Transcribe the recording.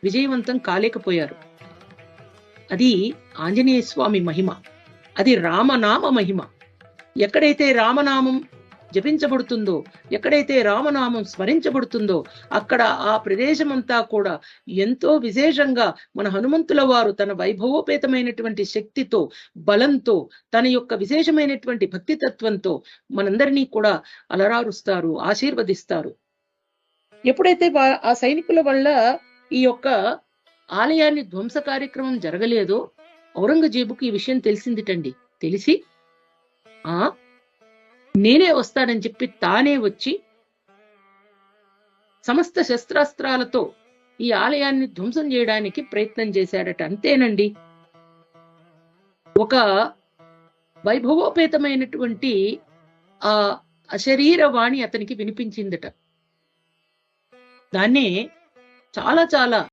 విజయవంతం కాలేకపోయారు. అది ఆంజనేయ స్వామి మహిమ. అది రామనామ మహిమ. ఎక్కడైతే రామనామం జపించబడుతుందో, ఎక్కడైతే రామనామం స్మరించబడుతుందో అక్కడ ఆ ప్రదేశమంతా కూడా ఎంతో విశేషంగా మన హనుమంతుల వారు తన వైభవోపేతమైనటువంటి శక్తితో, బలంతో, తన యొక్క విశేషమైనటువంటి భక్తి తత్వంతో మనందరినీ కూడా అలరారుస్తారు, ఆశీర్వదిస్తారు. ఎప్పుడైతే ఆ సైనికుల వల్ల ఈ యొక్క ఆలయాన్ని ధ్వంస కార్యక్రమం జరగలేదో ఔరంగజేబుకి ఈ విషయం తెలిసిందిటండి. తెలిసి ఆ నేనే వస్తానని చెప్పి తానే వచ్చి సమస్త శస్త్రాస్త్రాలతో ఈ ఆలయాన్ని ధ్వంసం చేయడానికి ప్రయత్నం చేశాడట. అంతేనండి. ఒక వైభవోపేతమైనటువంటి ఆ అశరీర వాణి అతనికి వినిపించిందట. దాన్నే చాలా చాలా